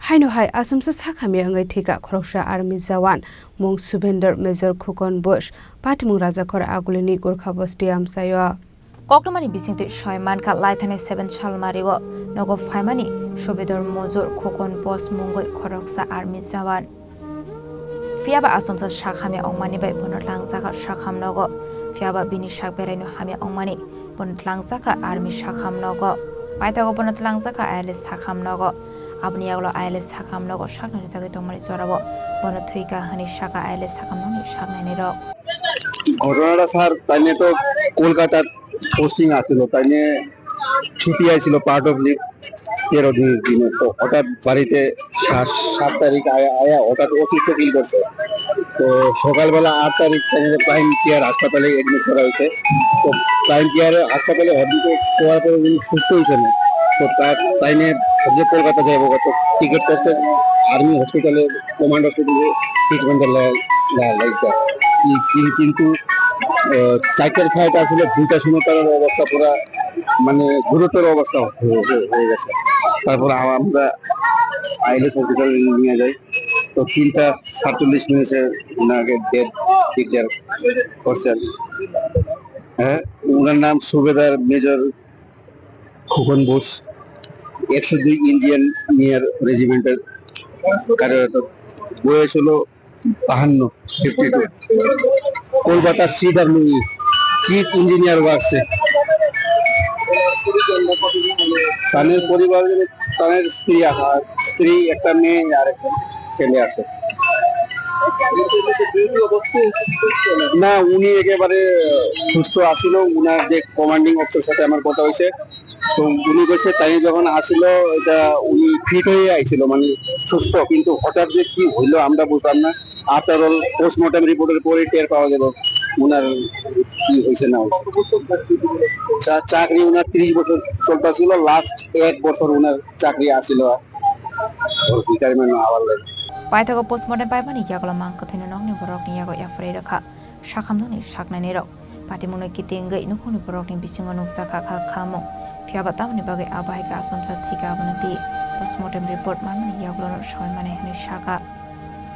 Haino hai Achomsa Hamya Wngwi Thwikha Khoroksa Army Jawan mung Subender Major Khukon Bush Patimung Raja Khor Agulini Gorkha Bosti Amsayo Koklamani bisingte Shoyman ka Laithane 7 Shalmariwo Nogo Faimani Shobedor Major Khukon Boss Mungoi Khoroksa Army Jawan Fiaba Achomsa Hamya Ongmani bai Bonotlang Jaka Shakham Nogo Fiaba Bini Shakberaino Hamya Ongmani Bonotlang Jaka Army Shakham Nogo Paitago Bonotlang Jaka Ailes Shakham Nogo Abni Yaglo Ailes Shakham Nogo Shaknani Jagi Tongmani Jorabo Bono Thwikha Hani Shaka Ailes Shakham Noni Shaknani Ro ঘটনাটা sir তাইনে তো কলকাতার posting আছিল তাইনে ছুটি আইছিল part of leave 13 দিনে তো হঠাৎ বাড়িতে 7 তারিখ আয়া হঠাৎ অসুস্থ ফিল করছে তো সকালবেলা 8 তারিখ তাইনে প্রাইম কেয়ার হাসপাতালে এডমিট করা হয়েছে তো প্রাইম কেয়ার হাসপাতালে অ্যাডমিট করার পরে উনি সুস্থ হয়েছে না তো তাইনে যে কলকাতা যাইব কত টিকিট করছে আর্মি হসপিটালে কমান্ড হসপিটালে ট্রিটমেন্টের লাগছে কিন্তু 4টার ফ্লাইট আসলে 2টার সময় তার অবস্থা পুরা মানে গুরুতর অবস্থা হয়ে গেছে তারপর আমরা আইলেস হসপিটালে নিয়ে যাই তো 3:47 মিনিটে ওনাকে ডেথ ডিক্লেয়ার করছেন হ্যাঁ ওনার নাম সুবেদার মেজর খুকন বোস 102 ইন্ডিয়ান নিয়ার রেজিমেন্টের কার্যরত বয়স হলো 52 কলকাতা সিডাব্লিউ চিফ ইঞ্জিনিয়ার ওয়ার্কসে তাদের পরিবারে তাদের স্ত্রী একটা মেয়ে আর একটা ছেলে আছে না উনি একেবারে সুস্থ আছিল উনার যে কমান্ডিং অফিসারের সাথে আমার কথা হয়েছে তো উনি কইছে তাই যখন আসিল এটা উনি ফিট হয়ে আইছিল মানে সুস্থ কিন্তু হঠাৎ যে কি হইলো আমরা বুঝলাম না আফটার অল পোস্টমর্টম রিপোর্টের পরে টের পাওয়া গেল উনার কি হয়েছে না চাকরি উনার 30 বছর চলতেছিল লাস্ট 1 বছর উনার চাকরি আসিল রিটায়ারমেন্ট আবার লাগে Paitago postmortem paimani yaglo mangkathino nongni borokni yago yafrei rakha shakhamnoni shaknani rok patimuno kitengei nukhoni borokni bisingo noksa kha khamo fiaba tamni bagai abai ka Achomsa Thwikha abonati postmortem report manmani yaglo no shoy mane hani shaka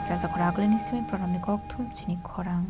raja khoragulini simi pranamni kok thum chini Khorang